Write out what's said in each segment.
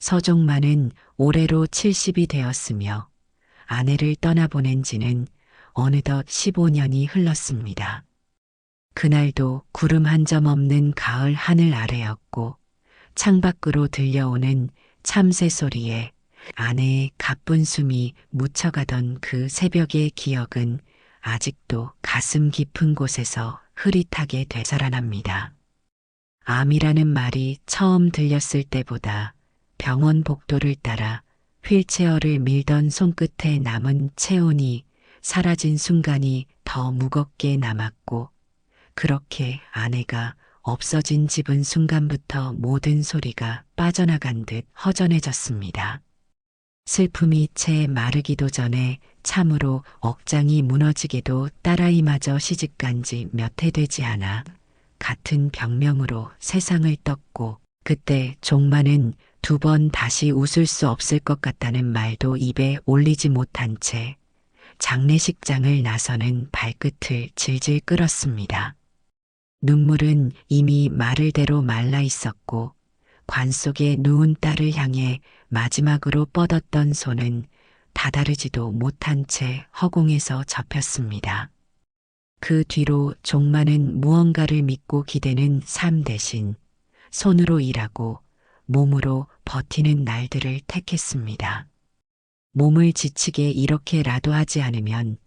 서종만은 올해로 70이 되었으며 아내를 떠나보낸 지는 어느덧 15년이 흘렀습니다. 그날도 구름 한 점 없는 가을 하늘 아래였고 창밖으로 들려오는 참새 소리에 아내의 가쁜 숨이 묻혀가던 그 새벽의 기억은 아직도 가슴 깊은 곳에서 흐릿하게 되살아납니다. 암이라는 말이 처음 들렸을 때보다 병원 복도를 따라 휠체어를 밀던 손끝에 남은 체온이 사라진 순간이 더 무겁게 남았고, 그렇게 아내가 없어진 집은 순간부터 모든 소리가 빠져나간 듯 허전해졌습니다. 슬픔이 채 마르기도 전에 참으로 억장이 무너지게도 딸아이마저 시집간 지 몇 해 되지 않아 같은 병명으로 세상을 떴고, 그때 종만은 2번 다시 웃을 수 없을 것 같다는 말도 입에 올리지 못한 채 장례식장을 나서는 발끝을 질질 끌었습니다. 눈물은 이미 마를 대로 말라 있었고 관 속에 누운 딸을 향해 마지막으로 뻗었던 손은 다다르지도 못한 채 허공에서 접혔습니다. 그 뒤로 종만은 무언가를 믿고 기대는 삶 대신 손으로 일하고 몸으로 버티는 날들을 택했습니다. 몸을 지치게 이렇게라도 하지 않으면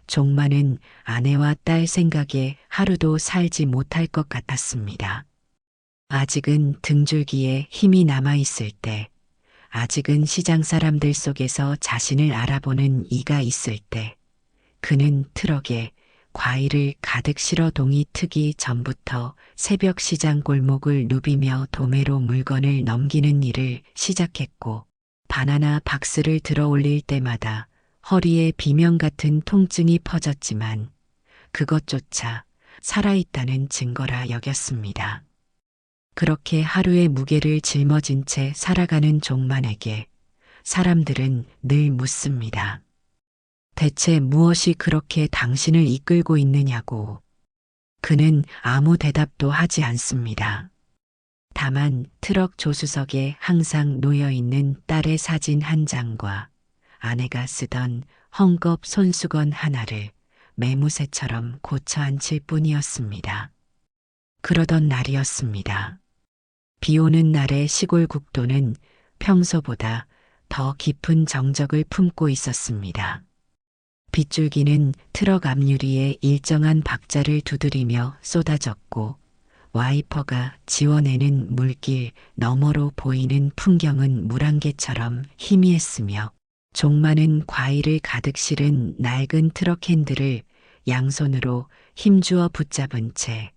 종만은 아내와 딸 생각에 하루도 살지 못할 것 같았습니다. 아직은 등줄기에 힘이 남아있을 때, 아직은 시장 사람들 속에서 자신을 알아보는 이가 있을 때, 그는 트럭에 과일을 가득 실어 동이 트기 전부터 새벽 시장 골목을 누비며 도매로 물건을 넘기는 일을 시작했고, 바나나 박스를 들어 올릴 때마다 허리에 비명 같은 통증이 퍼졌지만 그것조차 살아있다는 증거라 여겼습니다. 그렇게 하루의 무게를 짊어진 채 살아가는 종만에게 사람들은 늘 묻습니다. 대체 무엇이 그렇게 당신을 이끌고 있느냐고. 그는 아무 대답도 하지 않습니다. 다만 트럭 조수석에 항상 놓여있는 딸의 사진 한 장과 아내가 쓰던 헝겊 손수건 하나를 매무새처럼 고쳐 앉힐 뿐이었습니다. 그러던 날이었습니다. 비 오는 날의 시골 국도는 평소보다 더 깊은 정적을 품고 있었습니다. 빗줄기는 트럭 앞유리에 일정한 박자를 두드리며 쏟아졌고, 와이퍼가 지워내는 물길 너머로 보이는 풍경은 물안개처럼 희미했으며, 종만은 과일을 가득 실은 낡은 트럭 핸들을 양손으로 힘주어 붙잡은 채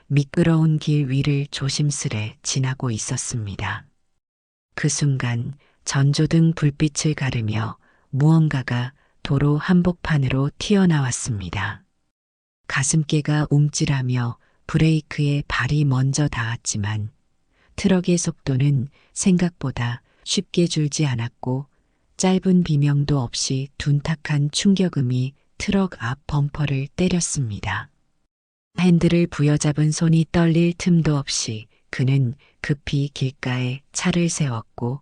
미끄러운 길 위를 조심스레 지나고 있었습니다. 그 순간 전조등 불빛을 가르며 무언가가 도로 한복판으로 튀어나왔습니다. 가슴께가 움찔하며 브레이크에 발이 먼저 닿았지만 트럭의 속도는 생각보다 쉽게 줄지 않았고, 짧은 비명도 없이 둔탁한 충격음이 트럭 앞 범퍼를 때렸습니다. 핸들을 부여잡은 손이 떨릴 틈도 없이 그는 급히 길가에 차를 세웠고,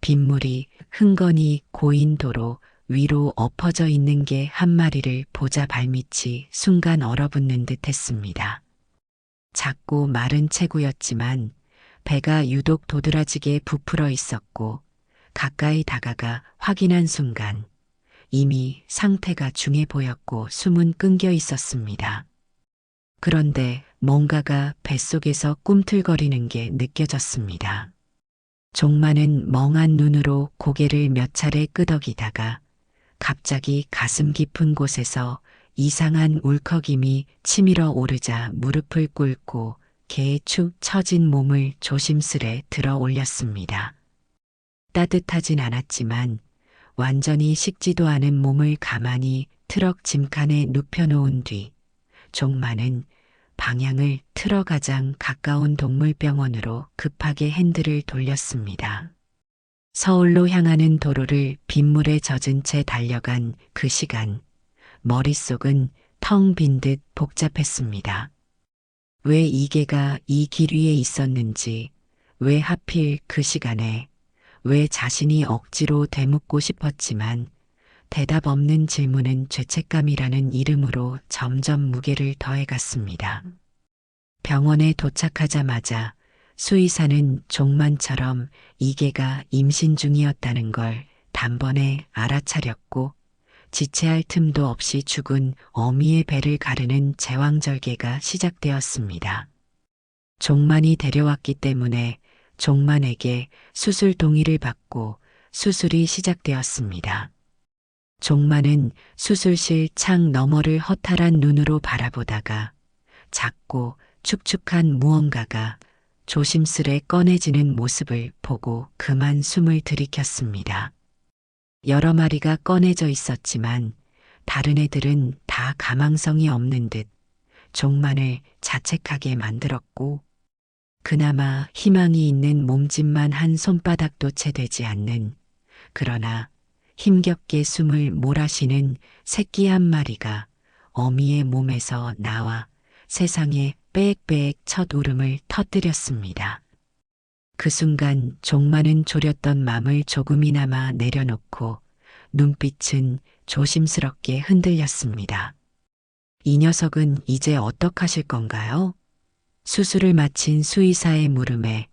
빗물이 흥건히 고인 도로 위로 엎어져 있는 개 한 마리를 보자 발밑이 순간 얼어붙는 듯 했습니다. 작고 마른 체구였지만 배가 유독 도드라지게 부풀어 있었고, 가까이 다가가 확인한 순간 이미 상태가 중해 보였고 숨은 끊겨 있었습니다. 그런데 뭔가가 뱃속에서 꿈틀거리는 게 느껴졌습니다. 종만은 멍한 눈으로 고개를 몇 차례 끄덕이다가 갑자기 가슴 깊은 곳에서 이상한 울컥임이 치밀어 오르자 무릎을 꿇고 개의 축 처진 몸을 조심스레 들어 올렸습니다. 따뜻하진 않았지만 완전히 식지도 않은 몸을 가만히 트럭 짐칸에 눕혀놓은 뒤 종만은 방향을 틀어 가장 가까운 동물병원으로 급하게 핸들을 돌렸습니다. 서울로 향하는 도로를 빗물에 젖은 채 달려간 그 시간, 머릿속은 텅 빈 듯 복잡했습니다. 왜 이 개가 이 길 위에 있었는지, 왜 하필 그 시간에, 왜 자신이 억지로 되묻고 싶었지만 대답 없는 질문은 죄책감이라는 이름으로 점점 무게를 더해갔습니다. 병원에 도착하자마자 수의사는 종만처럼 이계가 임신 중이었다는 걸 단번에 알아차렸고 지체할 틈도 없이 죽은 어미의 배를 가르는 제왕절개가 시작되었습니다. 종만이 데려왔기 때문에 종만에게 수술 동의를 받고 수술이 시작되었습니다. 종만은 수술실 창 너머를 허탈한 눈으로 바라보다가 작고 축축한 무언가가 조심스레 꺼내지는 모습을 보고 그만 숨을 들이켰습니다. 여러 마리가 꺼내져 있었지만 다른 애들은 다 가망성이 없는 듯 종만을 자책하게 만들었고 그나마 희망이 있는 몸짓만 한 손바닥도 채 되지 않는 그러나 힘겹게 숨을 몰아쉬는 새끼 한 마리가 어미의 몸에서 나와 세상에 빽빽 첫 울음을 터뜨렸습니다. 그 순간 종만은 졸였던 맘을 조금이나마 내려놓고 눈빛은 조심스럽게 흔들렸습니다. 이 녀석은 이제 어떡하실 건가요? 수술을 마친 수의사의 물음에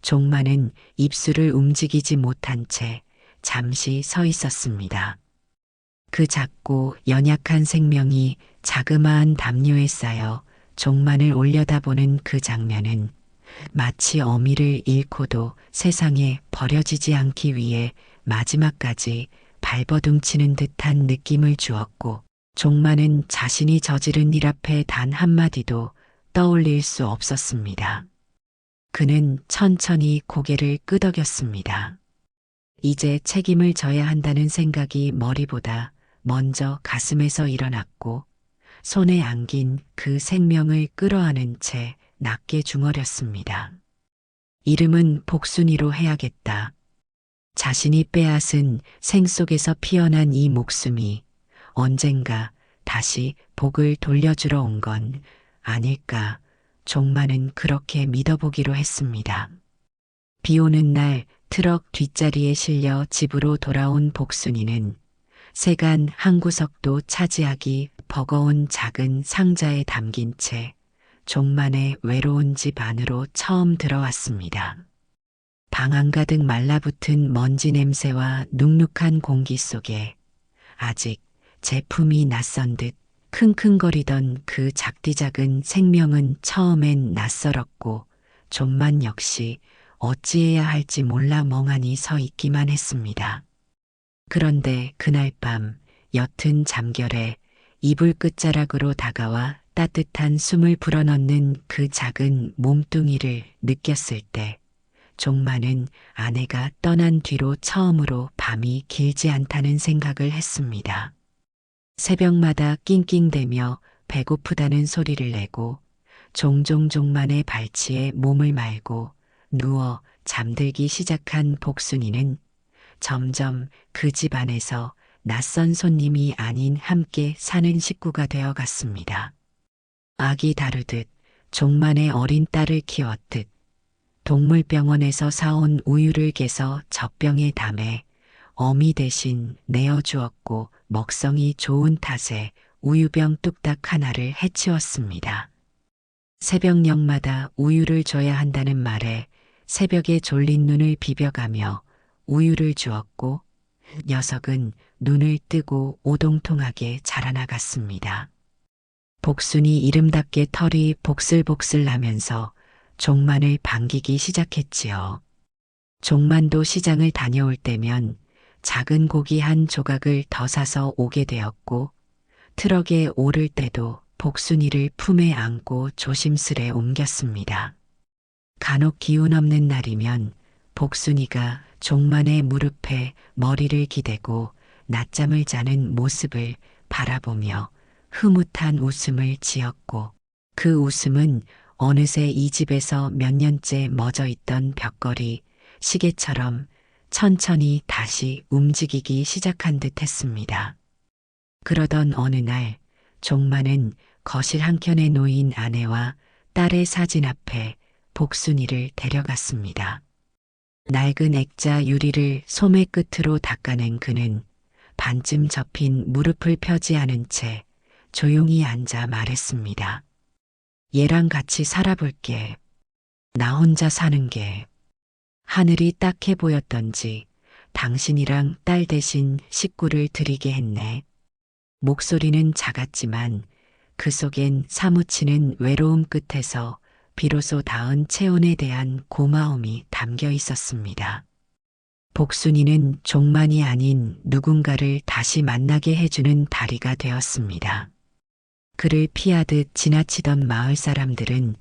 종만은 입술을 움직이지 못한 채 잠시 서 있었습니다. 그 작고 연약한 생명이 자그마한 담요에 쌓여 종만을 올려다보는 그 장면은 마치 어미를 잃고도 세상에 버려지지 않기 위해 마지막까지 발버둥치는 듯한 느낌을 주었고 종만은 자신이 저지른 일 앞에 단 한마디도 떠올릴 수 없었습니다. 그는 천천히 고개를 끄덕였습니다. 이제 책임을 져야 한다는 생각이 머리보다 먼저 가슴에서 일어났고 손에 안긴 그 생명을 끌어안은 채 낮게 중얼였습니다. 이름은 복순이로 해야겠다. 자신이 빼앗은 생 속에서 피어난 이 목숨이 언젠가 다시 복을 돌려주러 온 건 아닐까. 종만은 그렇게 믿어보기로 했습니다. 비 오는 날 트럭 뒷자리에 실려 집으로 돌아온 복순이는 세간 한 구석도 차지하기 버거운 작은 상자에 담긴 채 종만의 외로운 집 안으로 처음 들어왔습니다. 방 안가득 말라붙은 먼지 냄새와 눅눅한 공기 속에 아직 제품이 낯선 듯 킁킁거리던 그 작디작은 생명은 처음엔 낯설었고 종만 역시 어찌해야 할지 몰라 멍하니 서 있기만 했습니다. 그런데 그날 밤 옅은 잠결에 이불 끝자락으로 다가와 따뜻한 숨을 불어넣는 그 작은 몸뚱이를 느꼈을 때 종만은 아내가 떠난 뒤로 처음으로 밤이 길지 않다는 생각을 했습니다. 새벽마다 낑낑대며 배고프다는 소리를 내고 종종 종만의 발치에 몸을 말고 누워 잠들기 시작한 복순이는 점점 그 집 안에서 낯선 손님이 아닌 함께 사는 식구가 되어 갔습니다. 아기 다루듯 종만의 어린 딸을 키웠듯 동물병원에서 사온 우유를 개서 젖병에 담에 어미 대신 내어주었고 먹성이 좋은 탓에 우유병 뚝딱 하나를 해치웠습니다. 새벽녘마다 우유를 줘야 한다는 말에 새벽에 졸린 눈을 비벼가며 우유를 주었고 녀석은 눈을 뜨고 오동통하게 자라나갔습니다. 복순이 이름답게 털이 복슬복슬 나면서 종만을 반기기 시작했지요. 종만도 시장을 다녀올 때면 작은 고기 한 조각을 더 사서 오게 되었고 트럭에 오를 때도 복순이를 품에 안고 조심스레 옮겼습니다. 간혹 기운 없는 날이면 복순이가 종만의 무릎에 머리를 기대고 낮잠을 자는 모습을 바라보며 흐뭇한 웃음을 지었고 그 웃음은 어느새 이 집에서 몇 년째 멎어 있던 벽걸이 시계처럼 천천히 다시 움직이기 시작한 듯 했습니다. 그러던 어느 날 종만은 거실 한켠에 놓인 아내와 딸의 사진 앞에 복순이를 데려갔습니다. 낡은 액자 유리를 소매 끝으로 닦아낸 그는 반쯤 접힌 무릎을 펴지 않은 채 조용히 앉아 말했습니다. 얘랑 같이 살아볼게. 나 혼자 사는 게. 하늘이 딱해 보였던지 당신이랑 딸 대신 식구를 드리게 했네. 목소리는 작았지만 그 속엔 사무치는 외로움 끝에서 비로소 닿은 체온에 대한 고마움이 담겨 있었습니다. 복순이는 종만이 아닌 누군가를 다시 만나게 해주는 다리가 되었습니다. 그를 피하듯 지나치던 마을 사람들은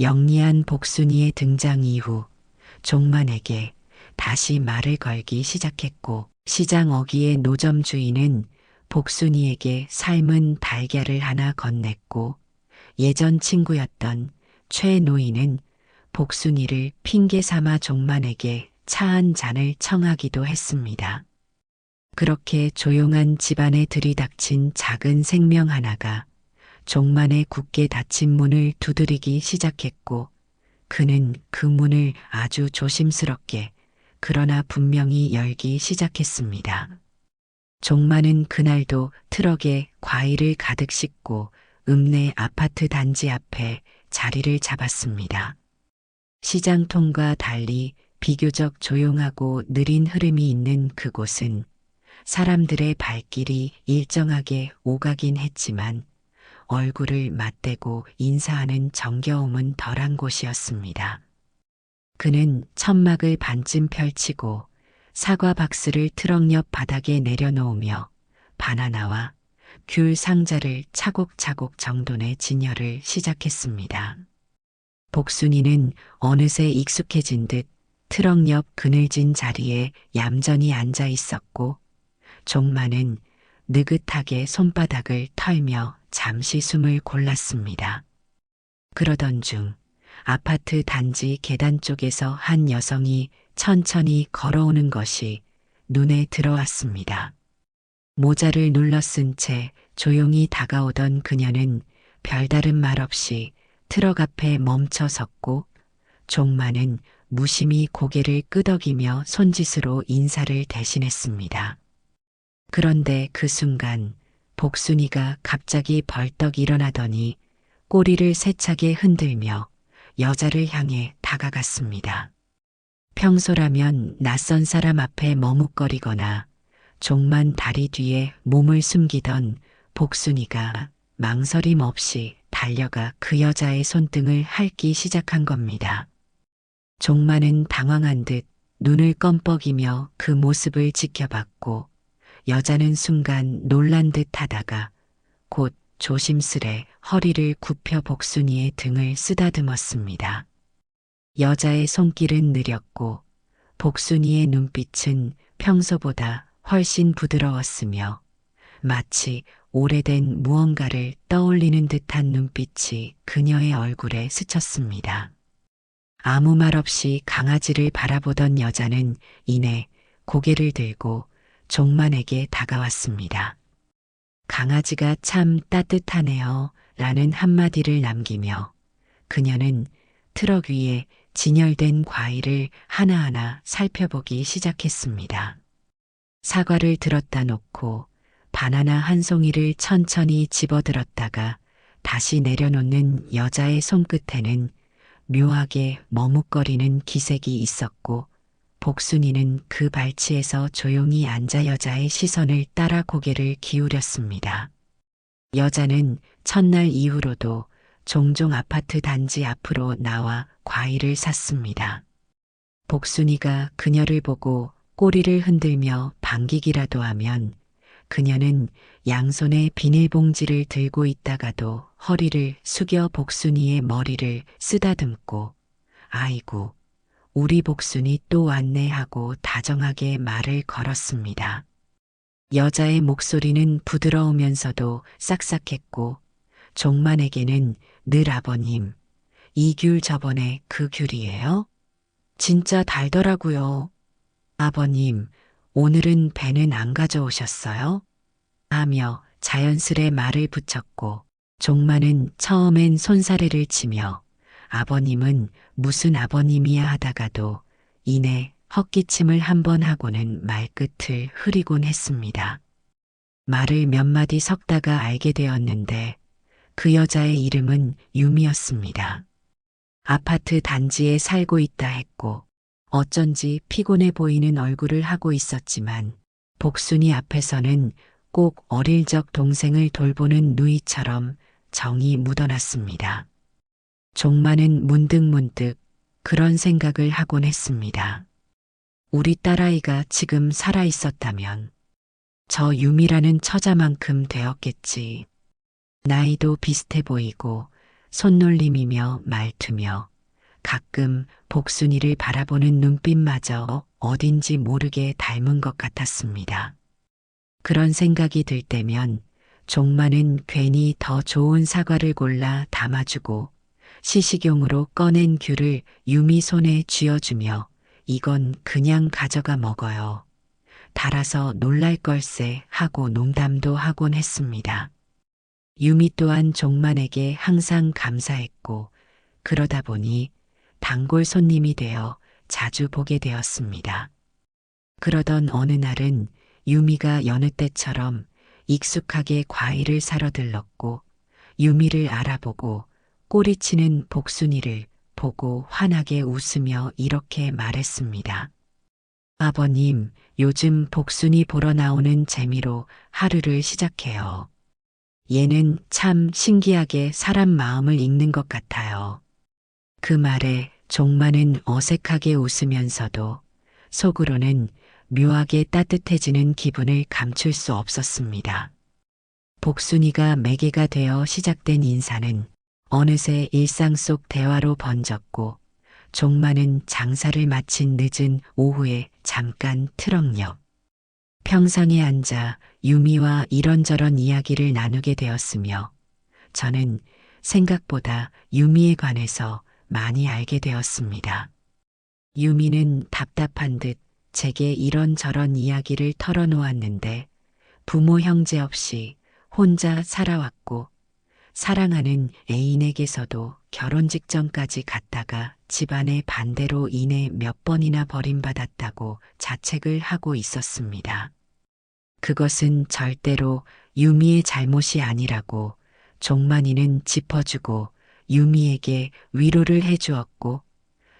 영리한 복순이의 등장 이후 종만에게 다시 말을 걸기 시작했고 시장 어귀의 노점 주인은 복순이에게 삶은 달걀을 하나 건넸고 예전 친구였던 최 노인은 복순이를 핑계 삼아 종만에게 차 한 잔을 청하기도 했습니다. 그렇게 조용한 집안에 들이닥친 작은 생명 하나가 종만의 굳게 닫힌 문을 두드리기 시작했고 그는 그 문을 아주 조심스럽게 그러나 분명히 열기 시작했습니다. 종만은 그날도 트럭에 과일을 가득 싣고 읍내 아파트 단지 앞에 자리를 잡았습니다. 시장통과 달리 비교적 조용하고 느린 흐름이 있는 그곳은 사람들의 발길이 일정하게 오가긴 했지만 얼굴을 맞대고 인사하는 정겨움은 덜한 곳이었습니다. 그는 천막을 반쯤 펼치고 사과 박스를 트럭 옆 바닥에 내려놓으며 바나나와 귤 상자를 차곡차곡 정돈해 진열을 시작했습니다. 복순이는 어느새 익숙해진 듯 트럭 옆 그늘진 자리에 얌전히 앉아 있었고 종만은 느긋하게 손바닥을 털며 잠시 숨을 골랐습니다. 그러던 중 아파트 단지 계단 쪽에서 한 여성이 천천히 걸어오는 것이 눈에 들어왔습니다. 모자를 눌러 쓴 채 조용히 다가오던 그녀는 별다른 말 없이 트럭 앞에 멈춰 섰고 종만은 무심히 고개를 끄덕이며 손짓으로 인사를 대신했습니다. 그런데 그 순간 복순이가 갑자기 벌떡 일어나더니 꼬리를 세차게 흔들며 여자를 향해 다가갔습니다. 평소라면 낯선 사람 앞에 머뭇거리거나 종만 다리 뒤에 몸을 숨기던 복순이가 망설임 없이 달려가 그 여자의 손등을 핥기 시작한 겁니다. 종만은 당황한 듯 눈을 껌뻑이며 그 모습을 지켜봤고 여자는 순간 놀란 듯 하다가 곧 조심스레 허리를 굽혀 복순이의 등을 쓰다듬었습니다. 여자의 손길은 느렸고 복순이의 눈빛은 평소보다 훨씬 부드러웠으며 마치 오래된 무언가를 떠올리는 듯한 눈빛이 그녀의 얼굴에 스쳤습니다. 아무 말 없이 강아지를 바라보던 여자는 이내 고개를 들고 종만에게 다가왔습니다. 강아지가 참 따뜻하네요. 라는 한마디를 남기며 그녀는 트럭 위에 진열된 과일을 하나하나 살펴보기 시작했습니다. 사과를 들었다 놓고 바나나 한 송이를 천천히 집어들었다가 다시 내려놓는 여자의 손끝에는 묘하게 머뭇거리는 기색이 있었고 복순이는 그 발치에서 조용히 앉아 여자의 시선을 따라 고개를 기울였습니다. 여자는 첫날 이후로도 종종 아파트 단지 앞으로 나와 과일을 샀습니다. 복순이가 그녀를 보고 꼬리를 흔들며 반기기라도 하면 그녀는 양손에 비닐봉지를 들고 있다가도 허리를 숙여 복순이의 머리를 쓰다듬고 아이고 우리 복순이 또 왔네 하고 다정하게 말을 걸었습니다. 여자의 목소리는 부드러우면서도 싹싹했고 종만에게는 늘 아버님, 이 귤 저번에 그 귤이에요? 진짜 달더라고요. 아버님, 오늘은 배는 안 가져오셨어요? 하며 자연스레 말을 붙였고 종만은 처음엔 손사래를 치며 아버님은 무슨 아버님이야 하다가도 이내 헛기침을 한 번 하고는 말끝을 흐리곤 했습니다. 말을 몇 마디 섞다가 알게 되었는데 그 여자의 이름은 유미였습니다. 아파트 단지에 살고 있다 했고 어쩐지 피곤해 보이는 얼굴을 하고 있었지만 복순이 앞에서는 꼭 어릴 적 동생을 돌보는 누이처럼 정이 묻어났습니다. 종마는 문득문득 그런 생각을 하곤 했습니다. 우리 딸아이가 지금 살아 있었다면 저 유미라는 처자만큼 되었겠지. 나이도 비슷해 보이고 손놀림이며 말투며 가끔 복순이를 바라보는 눈빛마저 어딘지 모르게 닮은 것 같았습니다. 그런 생각이 들 때면 종마는 괜히 더 좋은 사과를 골라 담아주고 시식용으로 꺼낸 귤을 유미 손에 쥐어주며 이건 그냥 가져가 먹어요. 달아서 놀랄 걸세 하고 농담도 하곤 했습니다. 유미 또한 종만에게 항상 감사했고 그러다 보니 단골 손님이 되어 자주 보게 되었습니다. 그러던 어느 날은 유미가 여느 때처럼 익숙하게 과일을 사러 들렀고 유미를 알아보고 꼬리치는 복순이를 보고 환하게 웃으며 이렇게 말했습니다. 아버님, 요즘 복순이 보러 나오는 재미로 하루를 시작해요. 얘는 참 신기하게 사람 마음을 읽는 것 같아요. 그 말에 종마는 어색하게 웃으면서도 속으로는 묘하게 따뜻해지는 기분을 감출 수 없었습니다. 복순이가 매개가 되어 시작된 인사는 어느새 일상 속 대화로 번졌고 종마는 장사를 마친 늦은 오후에 잠깐 트럭 옆 평상에 앉아 유미와 이런저런 이야기를 나누게 되었으며 저는 생각보다 유미에 관해서 많이 알게 되었습니다. 유미는 답답한 듯 제게 이런저런 이야기를 털어놓았는데 부모 형제 없이 혼자 살아왔고 사랑하는 애인에게서도 결혼 직전까지 갔다가 집안의 반대로 인해 몇 번이나 버림받았다고 자책을 하고 있었습니다. 그것은 절대로 유미의 잘못이 아니라고 종만이는 짚어주고 유미에게 위로를 해주었고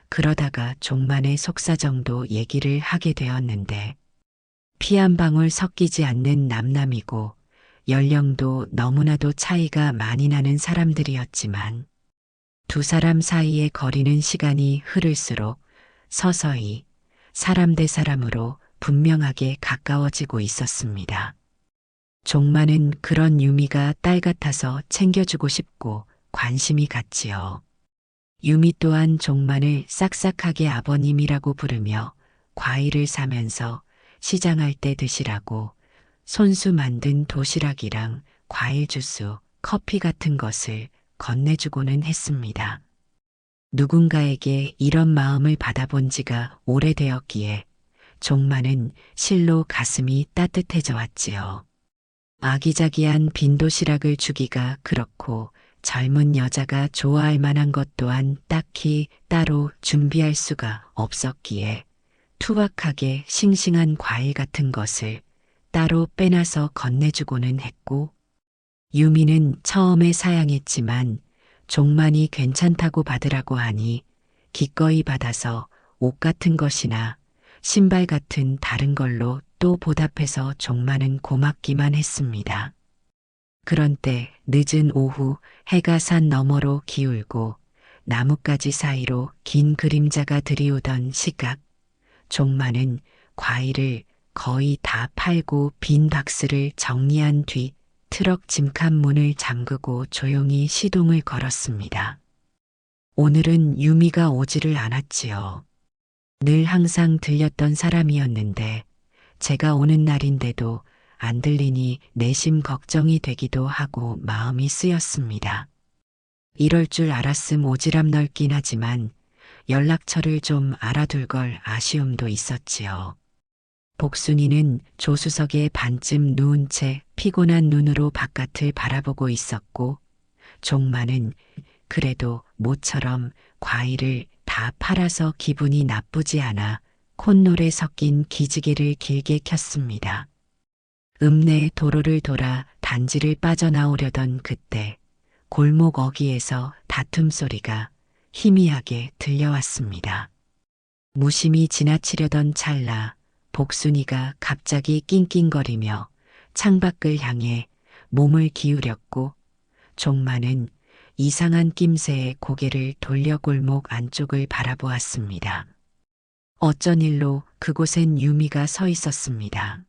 그러다가 종만의 속사정도 얘기를 하게 되었는데 피 한 방울 섞이지 않는 남남이고 연령도 너무나도 차이가 많이 나는 사람들이었지만 두 사람 사이의 거리는 시간이 흐를수록 서서히 사람 대 사람으로 분명하게 가까워지고 있었습니다. 종마는 그런 유미가 딸 같아서 챙겨주고 싶고 관심이 갔지요. 유미 또한 종만을 싹싹하게 아버님이라고 부르며 과일을 사면서 시장할 때 드시라고 손수 만든 도시락이랑 과일 주스, 커피 같은 것을 건네주고는 했습니다. 누군가에게 이런 마음을 받아본 지가 오래되었기에 종마는 실로 가슴이 따뜻해져 왔지요. 아기자기한 빈 도시락을 주기가 그렇고 젊은 여자가 좋아할 만한 것 또한 딱히 따로 준비할 수가 없었기에 투박하게 싱싱한 과일 같은 것을 따로 빼놔서 건네주고는 했고 유미는 처음에 사양했지만 종만이 괜찮다고 받으라고 하니 기꺼이 받아서 옷 같은 것이나 신발 같은 다른 걸로 또 보답해서 종만은 고맙기만 했습니다. 그런 때 늦은 오후 해가 산 너머로 기울고 나뭇가지 사이로 긴 그림자가 들이오던 시각 종만은 과일을 거의 다 팔고 빈 박스를 정리한 뒤 트럭 짐칸 문을 잠그고 조용히 시동을 걸었습니다. 오늘은 유미가 오지를 않았지요. 늘 항상 들렸던 사람이었는데 제가 오는 날인데도 안 들리니 내심 걱정이 되기도 하고 마음이 쓰였습니다. 이럴 줄 알았음 오지랖 넓긴 하지만 연락처를 좀 알아둘 걸 아쉬움도 있었지요. 복순이는 조수석에 반쯤 누운 채 피곤한 눈으로 바깥을 바라보고 있었고 종마는 그래도 모처럼 과일을 다 팔아서 기분이 나쁘지 않아 콧노래 섞인 기지개를 길게 켰습니다. 읍내 도로를 돌아 단지를 빠져나오려던 그때 골목 어귀에서 다툼 소리가 희미하게 들려왔습니다. 무심히 지나치려던 찰나 복순이가 갑자기 낑낑거리며 창밖을 향해 몸을 기울였고 종마는 이상한 낌새의 고개를 돌려 골목 안쪽을 바라보았습니다. 어쩐 일로 그곳엔 유미가 서 있었습니다.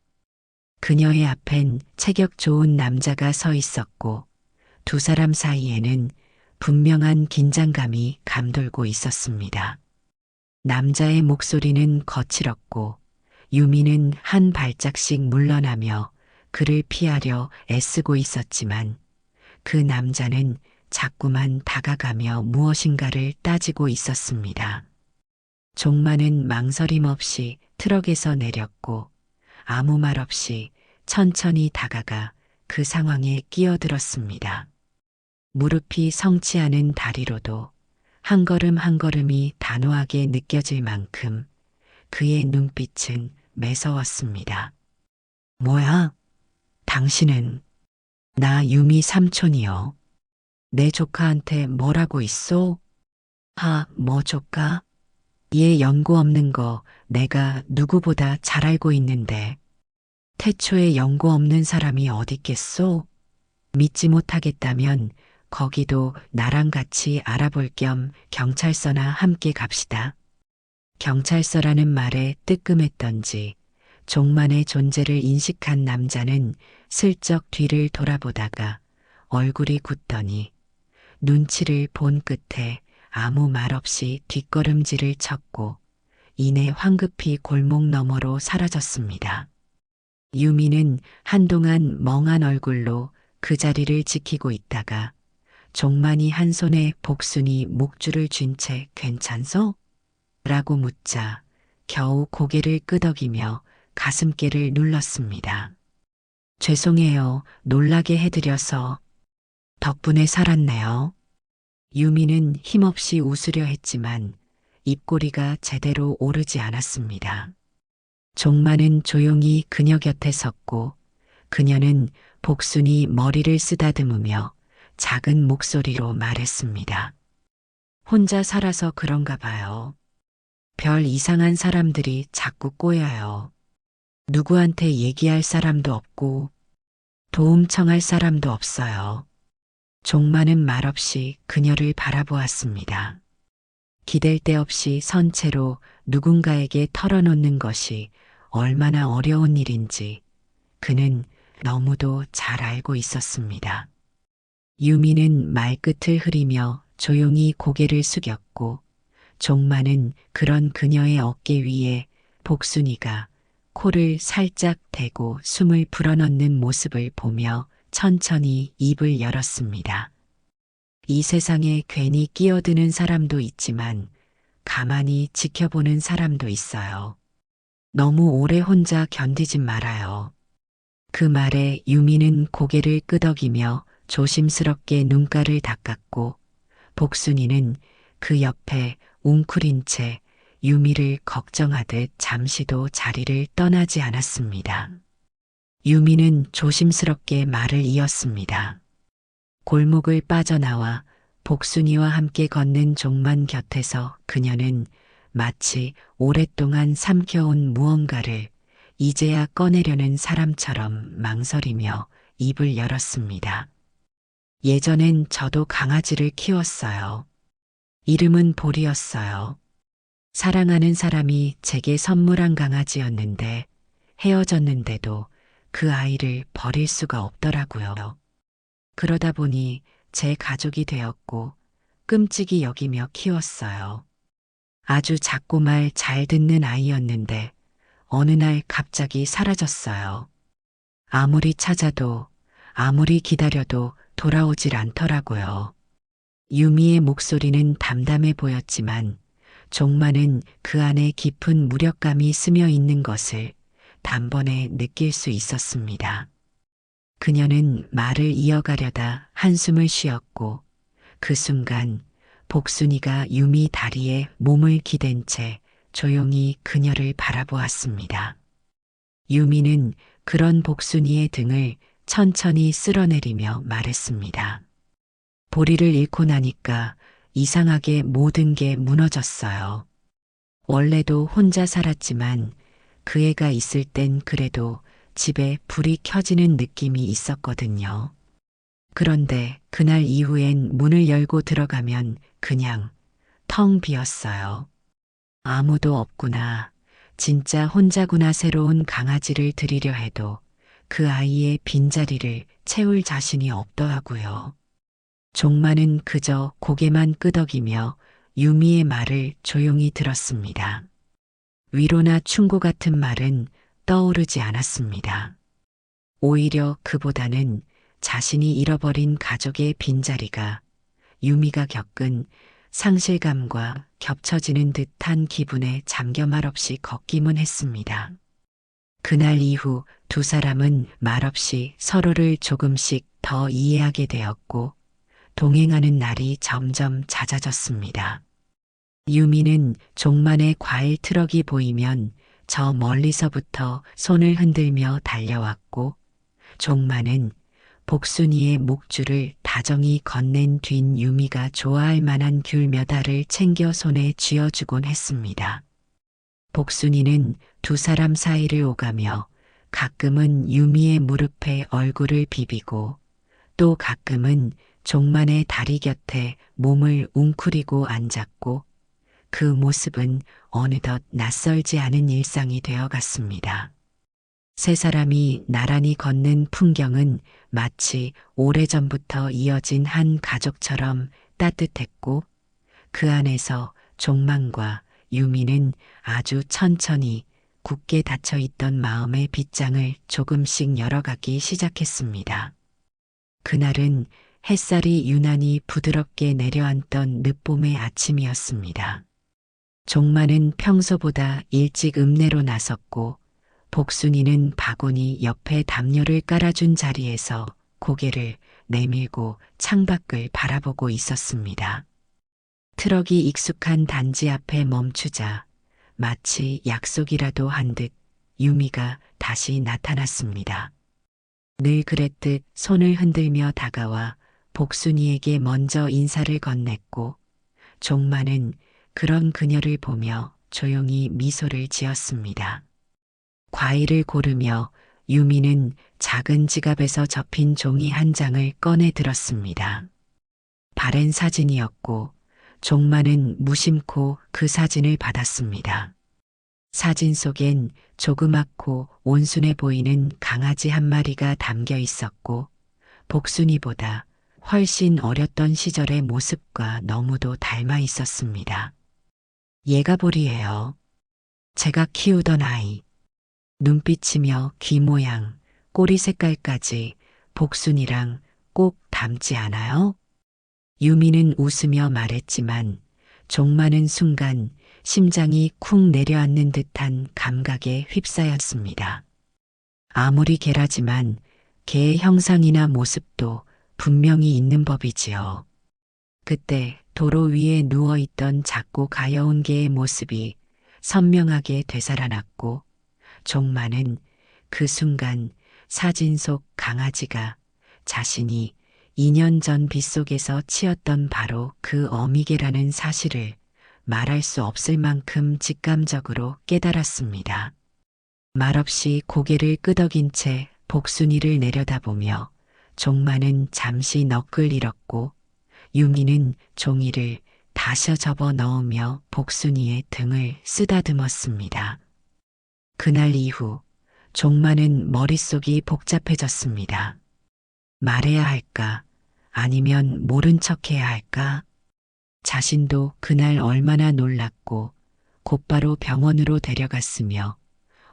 그녀의 앞엔 체격 좋은 남자가 서 있었고 두 사람 사이에는 분명한 긴장감이 감돌고 있었습니다. 남자의 목소리는 거칠었고 유미는 한 발짝씩 물러나며 그를 피하려 애쓰고 있었지만 그 남자는 자꾸만 다가가며 무엇인가를 따지고 있었습니다. 종마는 망설임 없이 트럭에서 내렸고 아무 말 없이 천천히 다가가 그 상황에 끼어들었습니다. 무릎이 성치 않은 다리로도 한 걸음 한 걸음이 단호하게 느껴질 만큼 그의 눈빛은 매서웠습니다. 뭐야? 당신은? 나 유미 삼촌이요. 내 조카한테 뭐라고 있어? 뭐 조카? 얘 연고 없는 거 내가 누구보다 잘 알고 있는데 태초에 연고 없는 사람이 어딨겠소? 믿지 못하겠다면 거기도 나랑 같이 알아볼 겸 경찰서나 함께 갑시다. 경찰서라는 말에 뜨끔했던지 종만의 존재를 인식한 남자는 슬쩍 뒤를 돌아보다가 얼굴이 굳더니 눈치를 본 끝에 아무 말 없이 뒷걸음질을 쳤고 이내 황급히 골목 너머로 사라졌습니다. 유미는 한동안 멍한 얼굴로 그 자리를 지키고 있다가 종만이 한 손에 복순이 목줄을 쥔 채 괜찮소? 라고 묻자 겨우 고개를 끄덕이며 가슴께를 눌렀습니다. 죄송해요. 놀라게 해드려서. 덕분에 살았네요. 유미는 힘없이 웃으려 했지만 입꼬리가 제대로 오르지 않았습니다. 종마는 조용히 그녀 곁에 섰고 그녀는 복순이 머리를 쓰다듬으며 작은 목소리로 말했습니다. 혼자 살아서 그런가 봐요. 별 이상한 사람들이 자꾸 꼬여요. 누구한테 얘기할 사람도 없고 도움 청할 사람도 없어요. 종마는 말없이 그녀를 바라보았습니다. 기댈 데 없이 선 채로 누군가에게 털어놓는 것이 얼마나 어려운 일인지 그는 너무도 잘 알고 있었습니다. 유미는 말끝을 흐리며 조용히 고개를 숙였고 종마는 그런 그녀의 어깨 위에 복순이가 코를 살짝 대고 숨을 불어넣는 모습을 보며 천천히 입을 열었습니다. 이 세상에 괜히 끼어드는 사람도 있지만 가만히 지켜보는 사람도 있어요. 너무 오래 혼자 견디진 말아요. 그 말에 유미는 고개를 끄덕이며 조심스럽게 눈가를 닦았고 복순이는 그 옆에 웅크린 채 유미를 걱정하듯 잠시도 자리를 떠나지 않았습니다. 유미는 조심스럽게 말을 이었습니다. 골목을 빠져나와 복순이와 함께 걷는 종만 곁에서 그녀는 마치 오랫동안 삼켜온 무언가를 이제야 꺼내려는 사람처럼 망설이며 입을 열었습니다. 예전엔 저도 강아지를 키웠어요. 이름은 볼이었어요. 사랑하는 사람이 제게 선물한 강아지였는데 헤어졌는데도 그 아이를 버릴 수가 없더라고요. 그러다 보니 제 가족이 되었고 끔찍이 여기며 키웠어요. 아주 작고 말 잘 듣는 아이였는데 어느 날 갑자기 사라졌어요. 아무리 찾아도 아무리 기다려도 돌아오질 않더라고요. 유미의 목소리는 담담해 보였지만 종마는 그 안에 깊은 무력감이 스며 있는 것을 단번에 느낄 수 있었습니다. 그녀는 말을 이어가려다 한숨을 쉬었고 그 순간 복순이가 유미 다리에 몸을 기댄 채 조용히 그녀를 바라보았습니다. 유미는 그런 복순이의 등을 천천히 쓸어내리며 말했습니다. 보리를 잃고 나니까 이상하게 모든 게 무너졌어요. 원래도 혼자 살았지만 그 애가 있을 땐 그래도 집에 불이 켜지는 느낌이 있었거든요. 그런데 그날 이후엔 문을 열고 들어가면 그냥 텅 비었어요. 아무도 없구나. 진짜 혼자구나. 새로운 강아지를 들이려 해도 그 아이의 빈자리를 채울 자신이 없더라고요. 종마는 그저 고개만 끄덕이며 유미의 말을 조용히 들었습니다. 위로나 충고 같은 말은 떠오르지 않았습니다. 오히려 그보다는 자신이 잃어버린 가족의 빈자리가 유미가 겪은 상실감과 겹쳐지는 듯한 기분에 잠겨 말없이 걷기만 했습니다. 그날 이후 두 사람은 말없이 서로를 조금씩 더 이해하게 되었고 동행하는 날이 점점 잦아졌습니다. 유미는 종만의 과일 트럭이 보이면 저 멀리서부터 손을 흔들며 달려왔고 종만은 복순이의 목줄을 다정히 건넨 뒤 유미가 좋아할 만한 귤 몇 알을 챙겨 손에 쥐어주곤 했습니다. 복순이는 두 사람 사이를 오가며 가끔은 유미의 무릎에 얼굴을 비비고 또 가끔은 종만의 다리 곁에 몸을 웅크리고 앉았고 그 모습은 어느덧 낯설지 않은 일상이 되어갔습니다. 세 사람이 나란히 걷는 풍경은 마치 오래전부터 이어진 한 가족처럼 따뜻했고 그 안에서 종만과 유미는 아주 천천히 굳게 닫혀있던 마음의 빗장을 조금씩 열어가기 시작했습니다. 그날은 햇살이 유난히 부드럽게 내려앉던 늦봄의 아침이었습니다. 종만은 평소보다 일찍 읍내로 나섰고 복순이는 바구니 옆에 담요를 깔아준 자리에서 고개를 내밀고 창밖을 바라보고 있었습니다. 트럭이 익숙한 단지 앞에 멈추자 마치 약속이라도 한 듯 유미가 다시 나타났습니다. 늘 그랬듯 손을 흔들며 다가와 복순이에게 먼저 인사를 건넸고 종만은 그런 그녀를 보며 조용히 미소를 지었습니다. 과일을 고르며 유미는 작은 지갑에서 접힌 종이 한 장을 꺼내 들었습니다. 바랜 사진이었고 종만은 무심코 그 사진을 받았습니다. 사진 속엔 조그맣고 온순해 보이는 강아지 한 마리가 담겨 있었고 복순이보다 훨씬 어렸던 시절의 모습과 너무도 닮아 있었습니다. 얘가 보리예요. 제가 키우던 아이. 눈빛이며 귀 모양, 꼬리 색깔까지 복순이랑 꼭 닮지 않아요? 유미는 웃으며 말했지만 종만은 순간 심장이 쿵 내려앉는 듯한 감각에 휩싸였습니다. 아무리 개라지만 개의 형상이나 모습도 분명히 있는 법이지요. 그때 도로 위에 누워있던 작고 가여운 개의 모습이 선명하게 되살아났고 종만은 그 순간 사진 속 강아지가 자신이 2년 전 빗속에서 치었던 바로 그 어미개라는 사실을 말할 수 없을 만큼 직감적으로 깨달았습니다. 말없이 고개를 끄덕인 채 복순이를 내려다보며 종만은 잠시 넋을 잃었고 유미는 종이를 다시 접어 넣으며 복순이의 등을 쓰다듬었습니다. 그날 이후 종만은 머릿속이 복잡해졌습니다. 말해야 할까? 아니면 모른 척해야 할까? 자신도 그날 얼마나 놀랐고 곧바로 병원으로 데려갔으며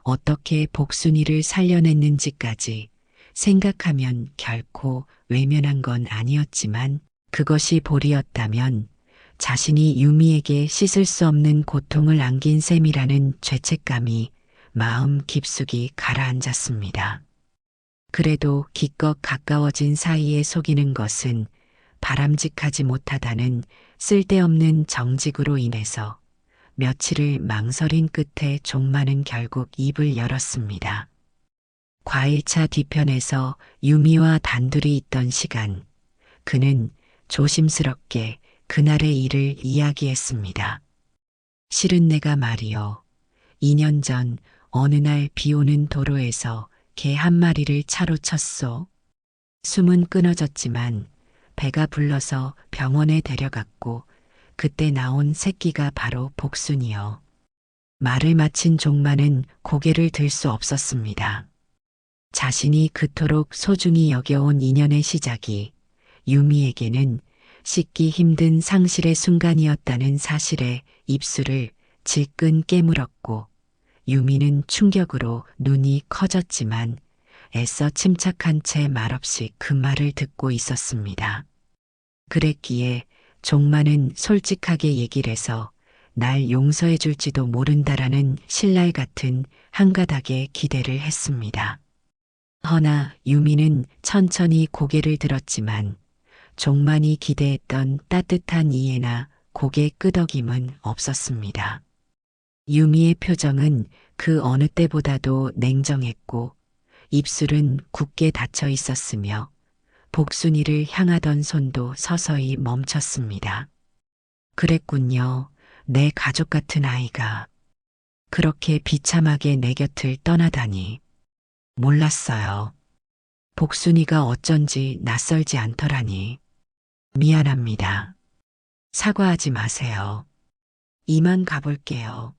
어떻게 복순이를 살려냈는지까지 생각하면 결코 외면한 건 아니었지만 그것이 볼이었다면 자신이 유미에게 씻을 수 없는 고통을 안긴 셈이라는 죄책감이 마음 깊숙이 가라앉았습니다. 그래도 기껏 가까워진 사이에 속이는 것은 바람직하지 못하다는 쓸데없는 정직으로 인해서 며칠을 망설인 끝에 종만은 결국 입을 열었습니다. 과일차 뒤편에서 유미와 단둘이 있던 시간, 그는 조심스럽게 그날의 일을 이야기했습니다. 실은 내가 말이요. 2년 전 어느 날 비 오는 도로에서 개 한 마리를 차로 쳤소. 숨은 끊어졌지만 배가 불러서 병원에 데려갔고 그때 나온 새끼가 바로 복순이요. 말을 마친 종만은 고개를 들 수 없었습니다. 자신이 그토록 소중히 여겨온 인연의 시작이 유미에게는 씻기 힘든 상실의 순간이었다는 사실에 입술을 질끈 깨물었고 유미는 충격으로 눈이 커졌지만 애써 침착한 채 말없이 그 말을 듣고 있었습니다. 그랬기에 종만은 솔직하게 얘기를 해서 날 용서해 줄지도 모른다라는 신랄 같은 한 가닥의 기대를 했습니다. 허나 유미는 천천히 고개를 들었지만 종만이 기대했던 따뜻한 이해나 고개 끄덕임은 없었습니다. 유미의 표정은 그 어느 때보다도 냉정했고 입술은 굳게 닫혀 있었으며 복순이를 향하던 손도 서서히 멈췄습니다. 그랬군요. 내 가족 같은 아이가 그렇게 비참하게 내 곁을 떠나다니. 몰랐어요. 복순이가 어쩐지 낯설지 않더라니. 미안합니다. 사과하지 마세요. 이만 가볼게요.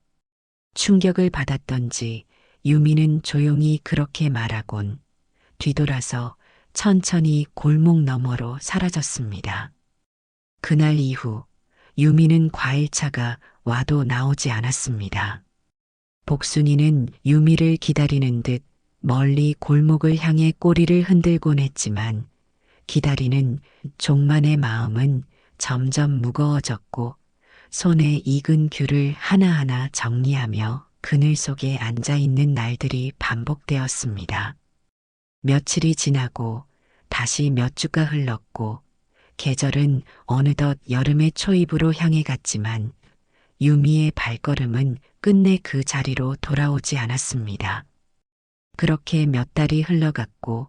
충격을 받았던지 유미는 조용히 그렇게 말하곤 뒤돌아서 천천히 골목 너머로 사라졌습니다. 그날 이후 유미는 과일차가 와도 나오지 않았습니다. 복순이는 유미를 기다리는 듯 멀리 골목을 향해 꼬리를 흔들곤 했지만 기다리는 종만의 마음은 점점 무거워졌고 손에 익은 귤을 하나하나 정리하며 그늘 속에 앉아있는 날들이 반복되었습니다. 며칠이 지나고 다시 몇 주가 흘렀고 계절은 어느덧 여름의 초입으로 향해 갔지만 유미의 발걸음은 끝내 그 자리로 돌아오지 않았습니다. 그렇게 몇 달이 흘러갔고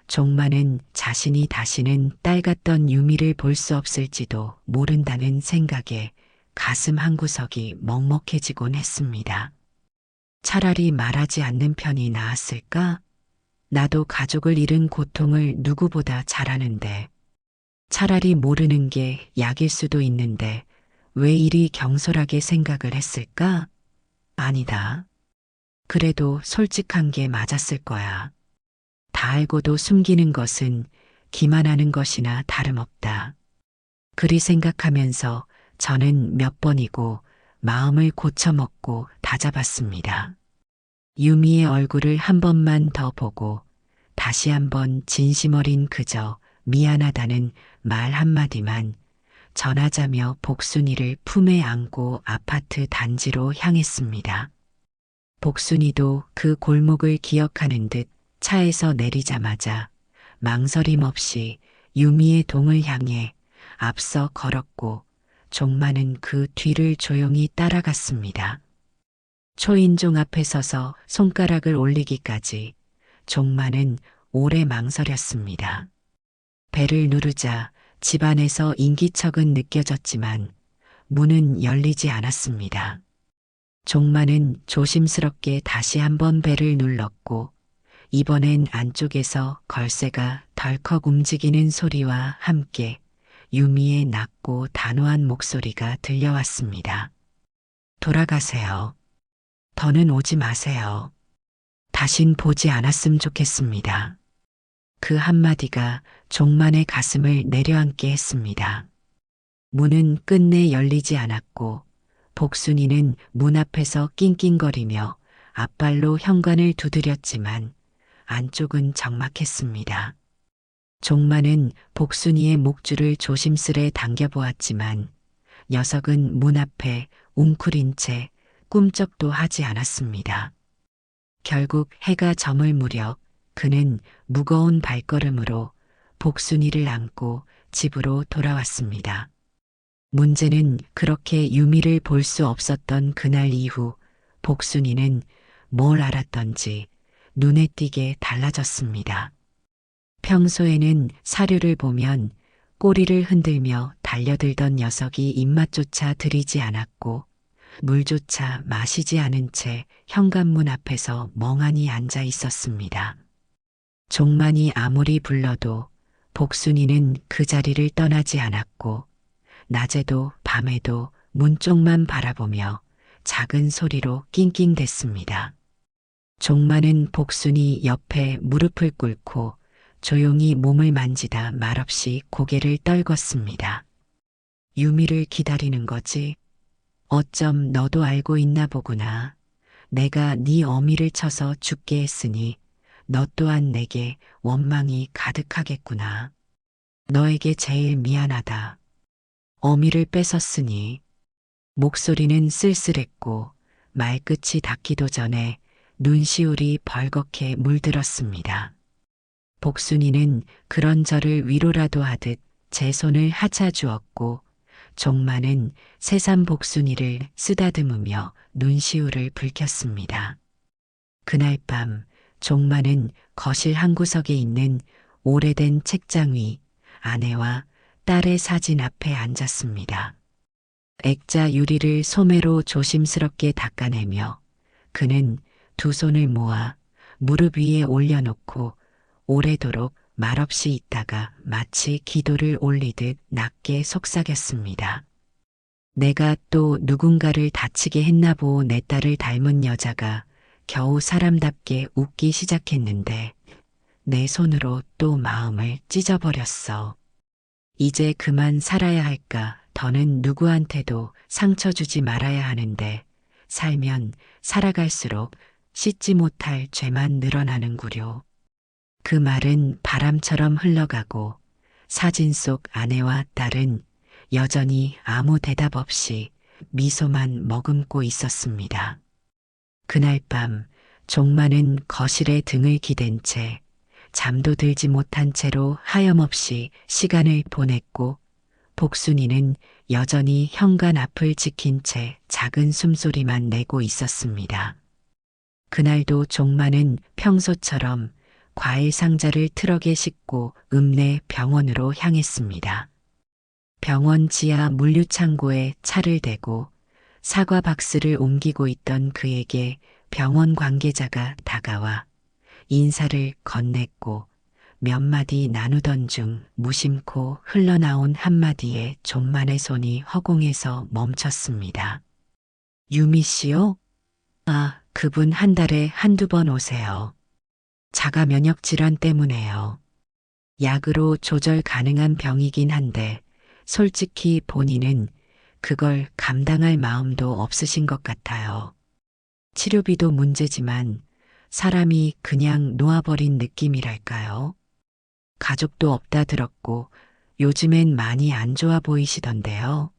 종만은 자신이 다시는 딸 같던 유미를 볼 수 없을지도 모른다는 생각에 가슴 한구석이 먹먹해지곤 했습니다. 차라리 말하지 않는 편이 나았을까? 나도 가족을 잃은 고통을 누구보다 잘 아는데 차라리 모르는 게 약일 수도 있는데 왜 이리 경솔하게 생각을 했을까? 아니다. 그래도 솔직한 게 맞았을 거야. 다 알고도 숨기는 것은 기만하는 것이나 다름없다. 그리 생각하면서 저는 몇 번이고 마음을 고쳐먹고 다잡았습니다. 유미의 얼굴을 한 번만 더 보고 다시 한번 진심 어린 그저 미안하다는 말 한마디만 전하자며 복순이를 품에 안고 아파트 단지로 향했습니다. 복순이도 그 골목을 기억하는 듯 차에서 내리자마자 망설임 없이 유미의 동을 향해 앞서 걸었고 종만은 그 뒤를 조용히 따라갔습니다. 초인종 앞에 서서 손가락을 올리기까지 종만은 오래 망설였습니다. 배를 누르자 집안에서 인기척은 느껴졌지만 문은 열리지 않았습니다. 종만은 조심스럽게 다시 한번 배를 눌렀고 이번엔 안쪽에서 걸쇠가 덜컥 움직이는 소리와 함께 유미의 낮고 단호한 목소리가 들려왔습니다. 돌아가세요. 더는 오지 마세요. 다신 보지 않았음 좋겠습니다. 그 한마디가 종만의 가슴을 내려앉게 했습니다. 문은 끝내 열리지 않았고 복순이는 문 앞에서 낑낑거리며 앞발로 현관을 두드렸지만 안쪽은 적막했습니다. 종만은 복순이의 목줄을 조심스레 당겨보았지만 녀석은 문 앞에 웅크린 채 꿈쩍도 하지 않았습니다. 결국 해가 저물 무렵 그는 무거운 발걸음으로 복순이를 안고 집으로 돌아왔습니다. 문제는 그렇게 유미를 볼 수 없었던 그날 이후 복순이는 뭘 알았던지 눈에 띄게 달라졌습니다. 평소에는 사료를 보면 꼬리를 흔들며 달려들던 녀석이 입맛조차 들이지 않았고 물조차 마시지 않은 채 현관문 앞에서 멍하니 앉아 있었습니다. 종만이 아무리 불러도 복순이는 그 자리를 떠나지 않았고 낮에도 밤에도 문 쪽만 바라보며 작은 소리로 낑낑댔습니다. 종만은 복순이 옆에 무릎을 꿇고 조용히 몸을 만지다 말없이 고개를 떨궜습니다. 유미를 기다리는 거지? 어쩜 너도 알고 있나 보구나. 내가 네 어미를 쳐서 죽게 했으니 너 또한 내게 원망이 가득하겠구나. 너에게 제일 미안하다. 어미를 뺏었으니. 목소리는 쓸쓸했고 말끝이 닿기도 전에 눈시울이 벌겋게 물들었습니다. 복순이는 그런 저를 위로라도 하듯 제 손을 하차주었고 종만은 새삼 복순이를 쓰다듬으며 눈시울을 붉혔습니다. 그날 밤 종만은 거실 한 구석에 있는 오래된 책장 위 아내와 딸의 사진 앞에 앉았습니다. 액자 유리를 소매로 조심스럽게 닦아내며 그는 두 손을 모아 무릎 위에 올려놓고 오래도록 말없이 있다가 마치 기도를 올리듯 낮게 속삭였습니다. 내가 또 누군가를 다치게 했나보. 내 딸을 닮은 여자가 겨우 사람답게 웃기 시작했는데 내 손으로 또 마음을 찢어버렸어. 이제 그만 살아야 할까? 더는 누구한테도 상처 주지 말아야 하는데 살면 살아갈수록 씻지 못할 죄만 늘어나는구려. 그 말은 바람처럼 흘러가고 사진 속 아내와 딸은 여전히 아무 대답 없이 미소만 머금고 있었습니다. 그날 밤 종만은 거실에 등을 기댄 채 잠도 들지 못한 채로 하염없이 시간을 보냈고 복순이는 여전히 현관 앞을 지킨 채 작은 숨소리만 내고 있었습니다. 그날도 종만은 평소처럼 과일 상자를 트럭에 싣고 읍내 병원으로 향했습니다. 병원 지하 물류창고에 차를 대고 사과 박스를 옮기고 있던 그에게 병원 관계자가 다가와 인사를 건넸고 몇 마디 나누던 중 무심코 흘러나온 한마디에 종만의 손이 허공에서 멈췄습니다. 유미 씨요? 아, 그분 한 달에 한두 번 오세요. 자가 면역 질환 때문에요. 약으로 조절 가능한 병이긴 한데 솔직히 본인은 그걸 감당할 마음도 없으신 것 같아요. 치료비도 문제지만 사람이 그냥 놓아버린 느낌이랄까요? 가족도 없다 들었고 요즘엔 많이 안 좋아 보이시던데요.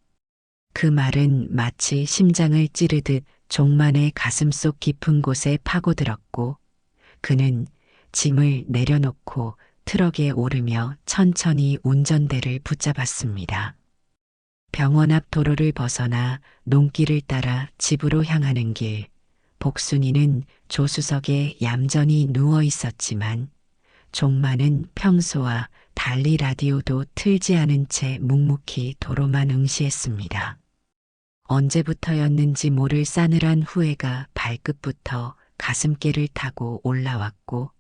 그 말은 마치 심장을 찌르듯 종만의 가슴속 깊은 곳에 파고들었고 그는 짐을 내려놓고 트럭에 오르며 천천히 운전대를 붙잡았습니다. 병원 앞 도로를 벗어나 논길을 따라 집으로 향하는 길, 복순이는 조수석에 얌전히 누워 있었지만 종만은 평소와 달리 라디오도 틀지 않은 채 묵묵히 도로만 응시했습니다. 언제부터였는지 모를 싸늘한 후회가 발끝부터 가슴께를 타고 올라왔고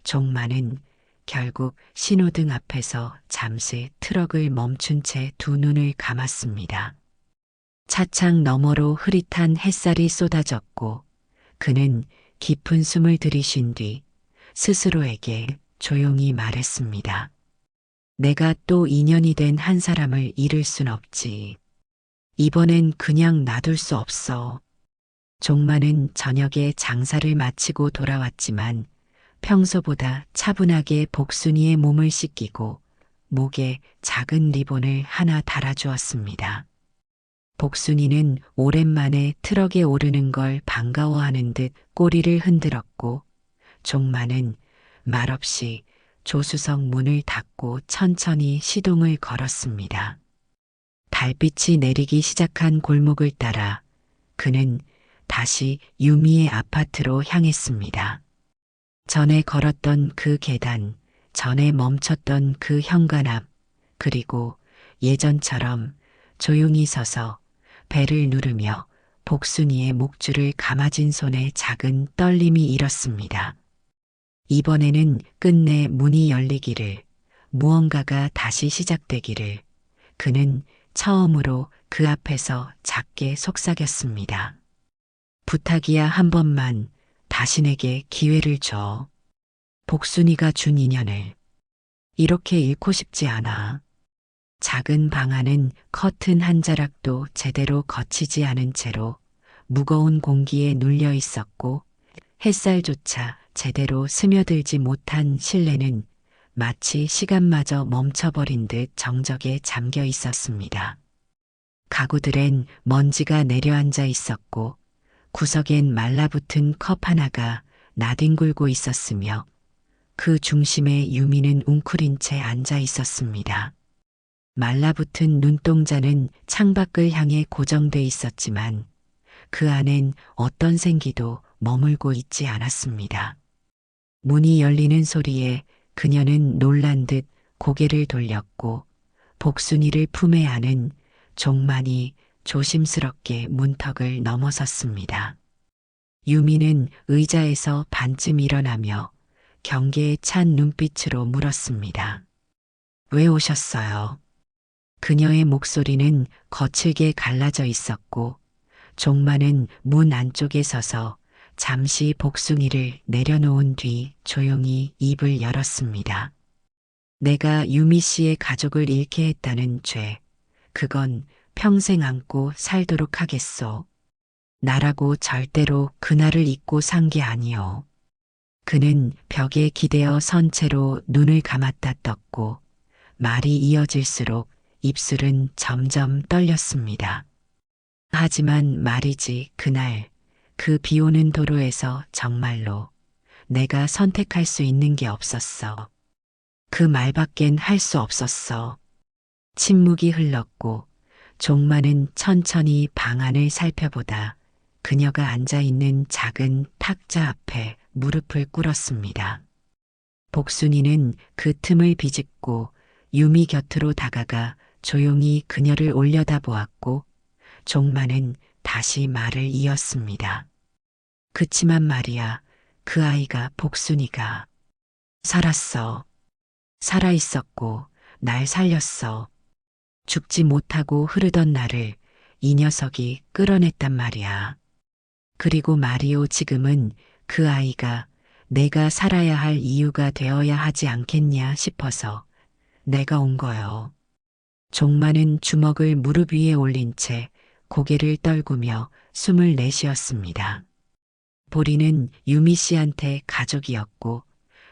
종만은 결국 신호등 앞에서 잠시 트럭을 멈춘 채 두 눈을 감았습니다. 차창 너머로 흐릿한 햇살이 쏟아졌고 그는 깊은 숨을 들이쉰 뒤 스스로에게 조용히 말했습니다. 내가 또 인연이 된 한 사람을 잃을 순 없지. 이번엔 그냥 놔둘 수 없어. 종만은 저녁에 장사를 마치고 돌아왔지만 평소보다 차분하게 복순이의 몸을 씻기고 목에 작은 리본을 하나 달아주었습니다. 복순이는 오랜만에 트럭에 오르는 걸 반가워하는 듯 꼬리를 흔들었고 종만은 말없이 조수석 문을 닫고 천천히 시동을 걸었습니다. 달빛이 내리기 시작한 골목을 따라 그는 다시 유미의 아파트로 향했습니다. 전에 걸었던 그 계단, 전에 멈췄던 그 현관 앞, 그리고 예전처럼 조용히 서서 배를 누르며 복순이의 목줄을 감아진 손에 작은 떨림이 일었습니다. 이번에는 끝내 문이 열리기를, 무언가가 다시 시작되기를, 그는 처음으로 그 앞에서 작게 속삭였습니다. 부탁이야 한 번만 다시 내게 기회를 줘. 복순이가 준 인연을 이렇게 잃고 싶지 않아. 작은 방 안은 커튼 한 자락도 제대로 거치지 않은 채로 무거운 공기에 눌려 있었고 햇살조차 제대로 스며들지 못한 실내는 마치 시간마저 멈춰버린 듯 정적에 잠겨 있었습니다. 가구들엔 먼지가 내려앉아 있었고 구석엔 말라붙은 컵 하나가 나뒹굴고 있었으며 그 중심에 유미는 웅크린 채 앉아 있었습니다. 말라붙은 눈동자는 창밖을 향해 고정돼 있었지만 그 안엔 어떤 생기도 머물고 있지 않았습니다. 문이 열리는 소리에 그녀는 놀란 듯 고개를 돌렸고 복순이를 품에 안은 종만이 조심스럽게 문턱을 넘어섰습니다. 유미는 의자에서 반쯤 일어나며 경계에 찬 눈빛으로 물었습니다. 왜 오셨어요? 그녀의 목소리는 거칠게 갈라져 있었고 종만은 문 안쪽에 서서 잠시 복숭이를 내려놓은 뒤 조용히 입을 열었습니다. 내가 유미 씨의 가족을 잃게 했다는 죄, 그건 평생 안고 살도록 하겠소. 나라고 절대로 그날을 잊고 산 게 아니오. 그는 벽에 기대어 선 채로 눈을 감았다 떴고 말이 이어질수록 입술은 점점 떨렸습니다. 하지만 말이지 그날 그 비오는 도로에서 정말로 내가 선택할 수 있는 게 없었어. 그 말밖엔 할 수 없었어. 침묵이 흘렀고 종만은 천천히 방 안을 살펴보다 그녀가 앉아있는 작은 탁자 앞에 무릎을 꿇었습니다. 복순이는 그 틈을 비집고 유미 곁으로 다가가 조용히 그녀를 올려다보았고 종만은 다시 말을 이었습니다. 그치만 말이야, 그 아이가 복순이가 살았어. 살아있었고 날 살렸어. 죽지 못하고 흐르던 나를 이 녀석이 끌어냈단 말이야. 그리고 마리오 지금은 그 아이가 내가 살아야 할 이유가 되어야 하지 않겠냐 싶어서 내가 온 거요. 종만은 주먹을 무릎 위에 올린 채 고개를 떨구며 숨을 내쉬었습니다. 보리는 유미 씨한테 가족이었고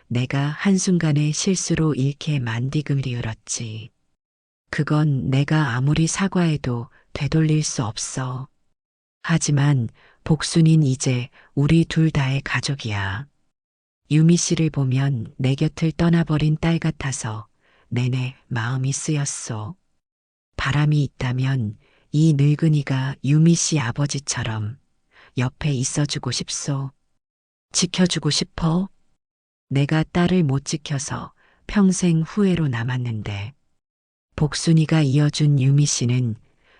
내가 한순간의 실수로 잃게 만디금을 잃었지. 그건 내가 아무리 사과해도 되돌릴 수 없어. 하지만 복순인 이제 우리 둘 다의 가족이야. 유미 씨를 보면 내 곁을 떠나버린 딸 같아서 내내 마음이 쓰였소. 바람이 있다면 이 늙은이가 유미 씨 아버지처럼 옆에 있어주고 싶소. 지켜주고 싶어. 내가 딸을 못 지켜서 평생 후회로 남았는데 복순이가 이어준 유미 씨는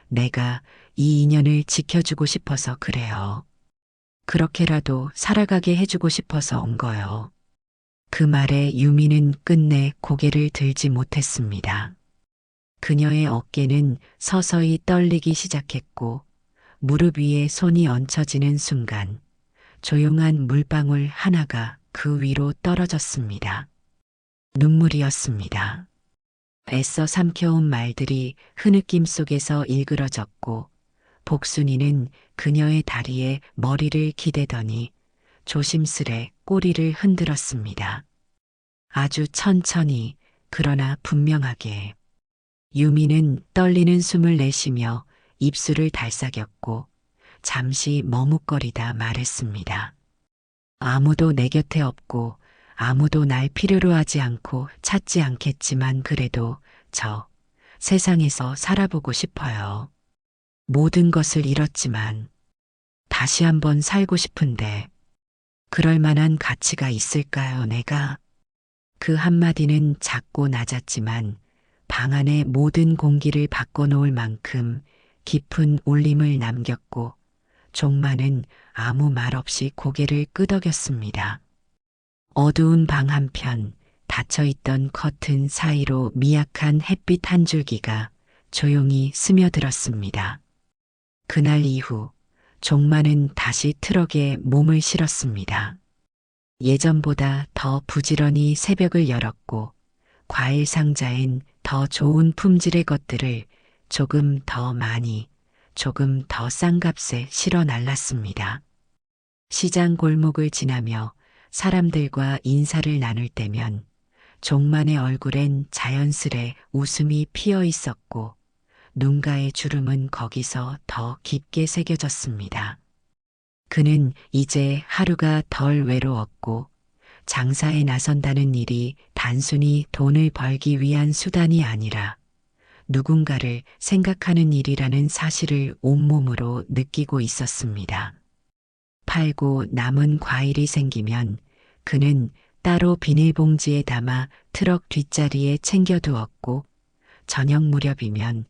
내가 이 인연을 지켜주고 싶어서 그래요. 그렇게라도 살아가게 해주고 싶어서 온 거요. 그 말에 유미는 끝내 고개를 들지 못했습니다. 그녀의 어깨는 서서히 떨리기 시작했고 무릎 위에 손이 얹혀지는 순간 조용한 물방울 하나가 그 위로 떨어졌습니다. 눈물이었습니다. 애써 삼켜온 말들이 흐느낌 속에서 일그러졌고 복순이는 그녀의 다리에 머리를 기대더니 조심스레 꼬리를 흔들었습니다. 아주 천천히 그러나 분명하게. 유미는 떨리는 숨을 내쉬며 입술을 달싹였고 잠시 머뭇거리다 말했습니다. 아무도 내 곁에 없고 아무도 날 필요로 하지 않고 찾지 않겠지만 그래도 세상에서 살아보고 싶어요. 모든 것을 잃었지만 다시 한번 살고 싶은데 그럴 만한 가치가 있을까요, 내가? 그 한마디는 작고 낮았지만 방 안의 모든 공기를 바꿔놓을 만큼 깊은 울림을 남겼고 종마는 아무 말 없이 고개를 끄덕였습니다. 어두운 방 한편 닫혀있던 커튼 사이로 미약한 햇빛 한 줄기가 조용히 스며들었습니다. 그날 이후 종마는 다시 트럭에 몸을 실었습니다. 예전보다 더 부지런히 새벽을 열었고 과일 상자엔 더 좋은 품질의 것들을 조금 더 많이, 조금 더 싼 값에 실어 날랐습니다. 시장 골목을 지나며 사람들과 인사를 나눌 때면 종만의 얼굴엔 자연스레 웃음이 피어 있었고 눈가의 주름은 거기서 더 깊게 새겨졌습니다. 그는 이제 하루가 덜 외로웠고 장사에 나선다는 일이 단순히 돈을 벌기 위한 수단이 아니라 누군가를 생각하는 일이라는 사실을 온몸으로 느끼고 있었습니다. 팔고 남은 과일이 생기면 그는 따로 비닐봉지에 담아 트럭 뒷자리에 챙겨두었고 저녁 무렵이면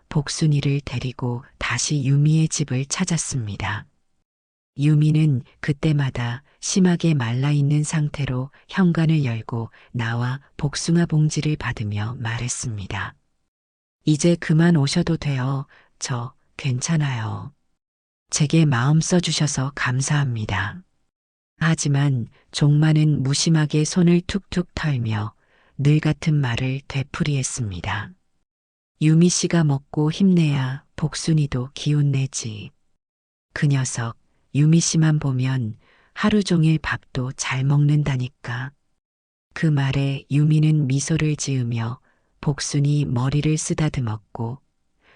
복순이를 데리고 다시 유미의 집을 찾았습니다. 유미는 그때마다 심하게 말라있는 상태로 현관을 열고 나와 복숭아 봉지를 받으며 말했습니다. 이제 그만 오셔도 돼요. 저 괜찮아요. 제게 마음 써주셔서 감사합니다. 하지만 종마는 무심하게 손을 툭툭 털며 늘 같은 말을 되풀이했습니다. 유미 씨가 먹고 힘내야 복순이도 기운내지. 그 녀석 유미 씨만 보면 하루 종일 밥도 잘 먹는다니까. 그 말에 유미는 미소를 지으며 복순이 머리를 쓰다듬었고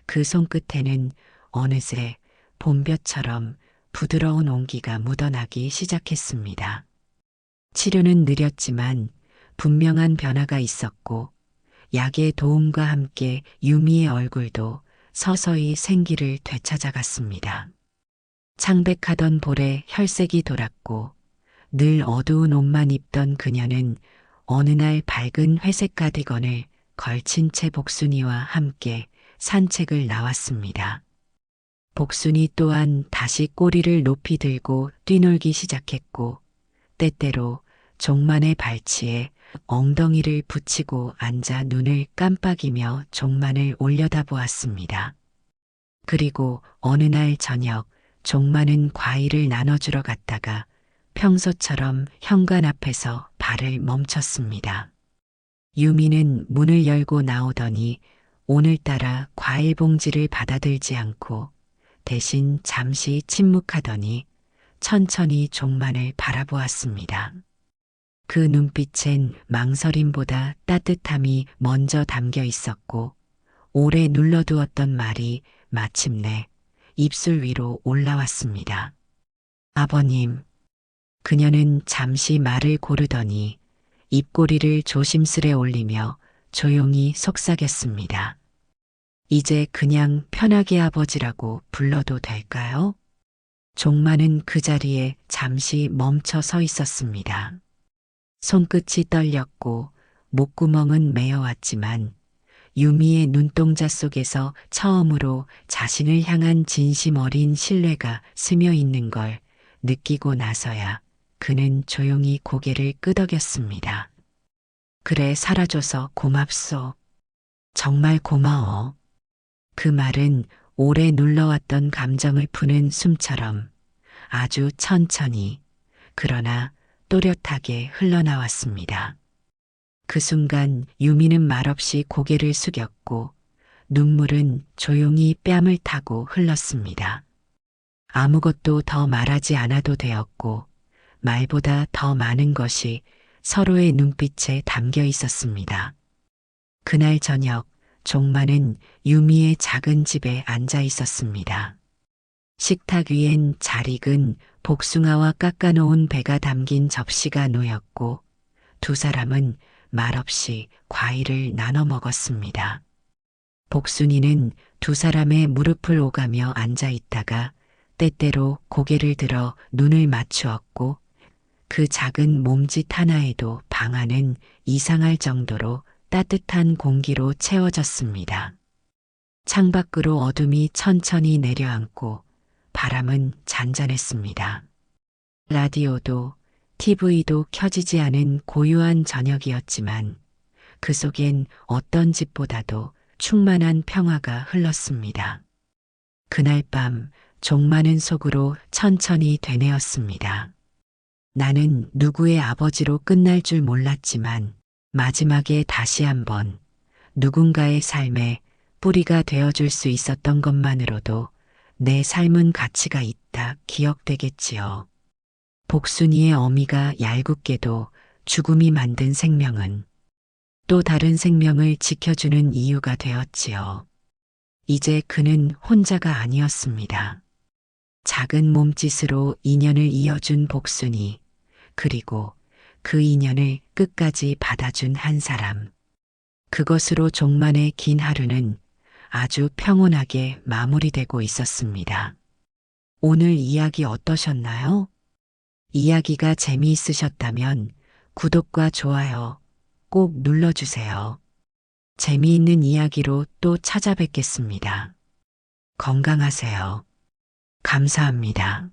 그 손끝에는 어느새 봄볕처럼 부드러운 온기가 묻어나기 시작했습니다. 치료는 느렸지만 분명한 변화가 있었고 약의 도움과 함께 유미의 얼굴도 서서히 생기를 되찾아갔습니다. 창백하던 볼에 혈색이 돌았고 늘 어두운 옷만 입던 그녀는 어느 날 밝은 회색 가디건을 걸친 채 복순이와 함께 산책을 나왔습니다. 복순이 또한 다시 꼬리를 높이 들고 뛰놀기 시작했고 때때로 종만의 발치에 엉덩이를 붙이고 앉아 눈을 깜빡이며 종만을 올려다보았습니다. 그리고 어느 날 저녁 종만은 과일을 나눠주러 갔다가 평소처럼 현관 앞에서 발을 멈췄습니다. 유미는 문을 열고 나오더니 오늘따라 과일 봉지를 받아들지 않고 대신 잠시 침묵하더니 천천히 종만을 바라보았습니다. 그 눈빛엔 망설임보다 따뜻함이 먼저 담겨 있었고 오래 눌러두었던 말이 마침내 입술 위로 올라왔습니다. 아버님. 그녀는 잠시 말을 고르더니 입꼬리를 조심스레 올리며 조용히 속삭였습니다. 이제 그냥 편하게 아버지라고 불러도 될까요? 종마는 그 자리에 잠시 멈춰 서 있었습니다. 손끝이 떨렸고 목구멍은 메어왔지만 유미의 눈동자 속에서 처음으로 자신을 향한 진심 어린 신뢰가 스며 있는 걸 느끼고 나서야 그는 조용히 고개를 끄덕였습니다. 그래, 살아줘서 고맙소. 정말 고마워. 그 말은 오래 눌러왔던 감정을 푸는 숨처럼 아주 천천히 그러나 또렷하게 흘러나왔습니다. 그 순간 유미는 말없이 고개를 숙였고 눈물은 조용히 뺨을 타고 흘렀습니다. 아무것도 더 말하지 않아도 되었고 말보다 더 많은 것이 서로의 눈빛에 담겨 있었습니다. 그날 저녁 종마는 유미의 작은 집에 앉아 있었습니다. 식탁 위엔 잘 익은 복숭아와 깎아놓은 배가 담긴 접시가 놓였고 두 사람은 말없이 과일을 나눠 먹었습니다. 복순이는 두 사람의 무릎을 오가며 앉아 있다가 때때로 고개를 들어 눈을 맞추었고 그 작은 몸짓 하나에도 방 안은 이상할 정도로 따뜻한 공기로 채워졌습니다. 창밖으로 어둠이 천천히 내려앉고 바람은 잔잔했습니다. 라디오도 TV도 켜지지 않은 고요한 저녁이었지만 그 속엔 어떤 집보다도 충만한 평화가 흘렀습니다. 그날 밤 종 많은 속으로 천천히 되뇌었습니다. 나는 누구의 아버지로 끝날 줄 몰랐지만 마지막에 다시 한번 누군가의 삶에 뿌리가 되어줄 수 있었던 것만으로도 내 삶은 가치가 있다 기억되겠지요. 복순이의 어미가 얄궂게도 죽음이 만든 생명은 또 다른 생명을 지켜주는 이유가 되었지요. 이제 그는 혼자가 아니었습니다. 작은 몸짓으로 인연을 이어준 복순이, 그리고 그 인연을 끝까지 받아준 한 사람. 그것으로 종만의 긴 하루는 아주 평온하게 마무리되고 있었습니다. 오늘 이야기 어떠셨나요? 이야기가 재미있으셨다면 구독과 좋아요 꼭 눌러주세요. 재미있는 이야기로 또 찾아뵙겠습니다. 건강하세요. 감사합니다.